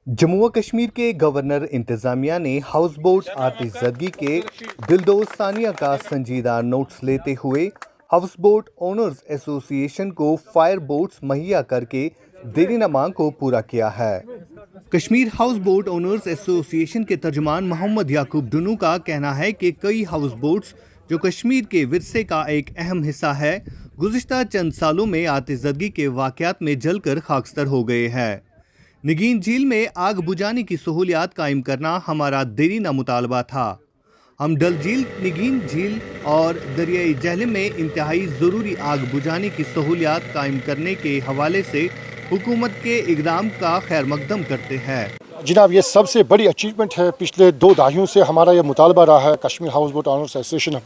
जम्मू व कश्मीर के गवर्नर इंतजामिया ने हाउस बोट आतिशज़दगी के दिलदोस्तानिया का संजीदा नोट्स लेते हुए हाउस बोट ओनर्स एसोसिएशन को फायर बोट्स मुहैया करके देरीनमा को पूरा किया है। Kashmir house boat owners association के तर्जुमान मोहम्मद याकूब डुनू का कहना है कि कई हाउस बोट्स जो कश्मीर के विरसे का एक अहम हिस्सा है, गुज़िश्ता चंद सालों में आतिशज़दगी के वाक़यात में जलकर खाकस्तर हो गए हैं। निगीन झील में आग बुझाने की सहूलियात कायम करना हमारा देरीना मुतालबा था। हम डल झील, निगीन झील और दरियाई जहलम में इंतहाई ज़रूरी आग बुझाने की सहूलियात कायम करने के हवाले से हुकूमत के इक़दाम का खैर मकदम करते हैं। जनाब, ये सबसे बड़ी अचीवमेंट है। पिछले 2 दहाइयों से हमारा ये मुतालबा रहा है। Kashmir houseboat owners association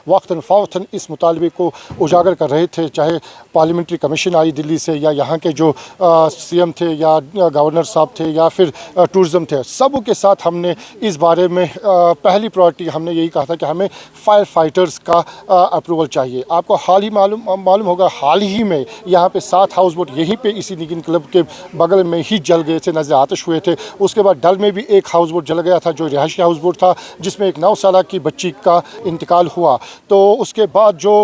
वक्तन फ़वक्तन इस मुतालबे को उजागर कर रहे थे, चाहे पार्लियामेंट्री कमीशन आई दिल्ली से या यहाँ के जो सीएम थे या गवर्नर साहब थे या फिर टूरिज़म थे, सब के साथ हमने इस बारे में पहली प्रायोरिटी हमने यही कहा था कि हमें फायर फाइटर्स का अप्रूवल चाहिए। आपको हाल ही मालूम होगा, हाल ही में यहाँ पे 7 हाउस बोट यहीं पे इसी निगीन क्लब के बगल में ही जल गए थे, नज़र आतिश हुए थे। उसके बाद डल में भी एक हाउस बोट जल गया था जो रिहायशी हाउस बोट था, जिसमें एक 9 साल की बच्ची का इंतकाल हुआ। तो उसके बाद जो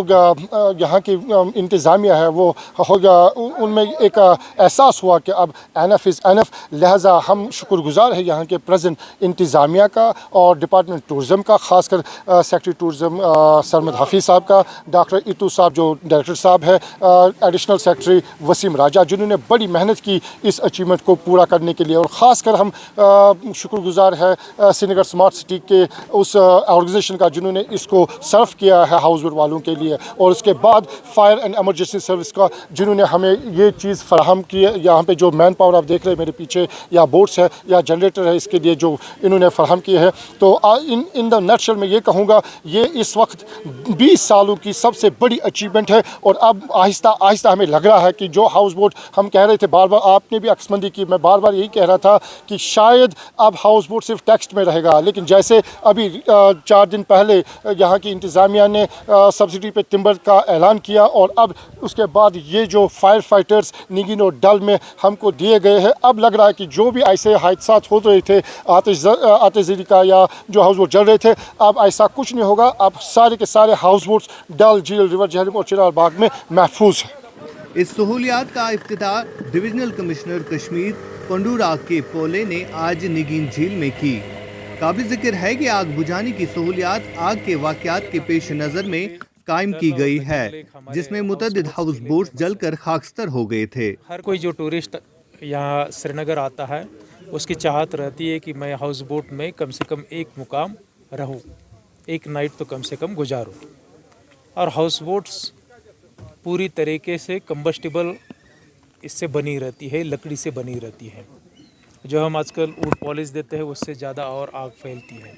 यहाँ की इंतज़ामिया है वो होगा, उनमें एक एहसास हुआ कि अब एनफ इज़ एनफ। लिहाजा हम शुक्रगुजार हैं यहाँ के प्रेजेंट इंतज़ामिया का और डिपार्टमेंट टूरिज़म का, ख़ासकर सेक्रेटरी टूरिज़म सरमद हफ़ीज़ साहब का, डॉक्टर इतू साहब जो डायरेक्टर साहब है, एडिशनल सेक्रेटरी वसीम राजा, जिन्होंने बड़ी मेहनत की इस अचीवमेंट को पूरा करने के लिए। और ख़ासकर हम शुक्रगुजार है श्रीनगर स्मार्ट सिटी के उस ऑर्गेनाइजेशन का जिन्होंने इसको सर्व किया है हाउस बोट वालों के लिए, और उसके बाद फायर एंड एमरजेंसी सर्विस का जिन्होंने हमें ये चीज़ फराहम की है। यहाँ पे जो मैन पावर आप देख रहे हैं मेरे पीछे, या बोट्स है या जनरेटर है, इसके लिए जो इन्होंने फराहम किए हैं। तो इन द नटशेल में ये कहूँगा, ये इस वक्त 20 सालों की सबसे बड़ी अचीवमेंट है। और अब आहिस्ता आहिस्ता हमें लग रहा है कि जो हाउस बोट हम कह रहे थे बार बार, आपने भी अक्समंदी की, मैं बार बार यही कह रहा था कि शायद अब हाउस बोट सिर्फ टेक्स्ट में रहेगा, लेकिन जैसे अभी 4 दिन पहले यहाँ की इंतज़ामिया ने सब्सिडी पे टिम्बर का ऐलान किया, और अब उसके बाद ये जो फायर फाइटर्स निगीन और डल में हमको दिए गए हैं, अब लग रहा है कि जो भी ऐसे हादसात हो रहे थे आतिशज़दगी का या जो हाउस बोट जल रहे थे, अब ऐसा कुछ नहीं होगा। अब सारे के सारे हाउस बोट्स डल झील, रिवर जहलम और चिनार बाग में महफूज हैं। इस सहूलियात का इफ्तिताह डिविजनल कमिश्नर कश्मीर पंडूरा के पोले ने आज निगीन झील में की। काबिल जिक्र है कि आग बुझाने की सहूलियात आग के वाक़यात के पेश नज़र में कायम की गई है, जिसमें मुतअद्दिद हाउस बोट्स जलकर खाकस्तर हो गए थे। हर कोई जो टूरिस्ट यहाँ श्रीनगर आता है, उसकी चाहत रहती है कि मैं हाउस बोट में कम से कम एक मुकाम रहूँ, एक नाइट तो कम से कम गुजारूँ। और हाउस बोट्स पूरी तरीके से कंबस्टिबल इससे बनी रहती है, लकड़ी से बनी रहती है। जो हम आजकल वुड पॉलिश देते हैं उससे ज़्यादा और आग फैलती है।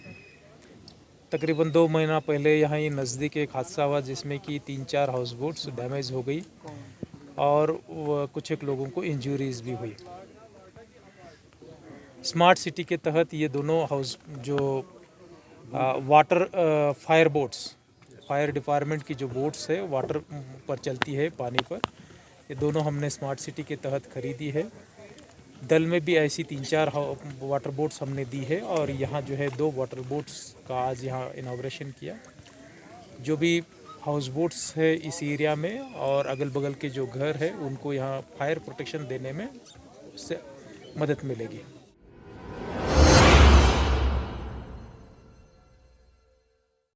तकरीबन 2 महीना पहले यहाँ ये नज़दीक एक हादसा हुआ जिसमें कि 3-4 हाउस बोट्स डैमेज हो गई और कुछ एक लोगों को इंजरीज भी हुई। स्मार्ट सिटी के तहत ये दोनों हाउस जो water fire boats, fire department की जो बोट्स है वाटर पर चलती है, पानी पर, ये दोनों हमने स्मार्ट सिटी के तहत खरीदी है। डल में भी ऐसी 3-4 वाटर बोट्स हमने दी है, और यहाँ जो है 2 वाटर बोट्स का आज यहाँ इनॉग्रेशन किया। जो भी हाउस बोट्स है इस एरिया में और अगल बगल के जो घर है, उनको यहाँ फायर प्रोटेक्शन देने में उससे मदद मिलेगी।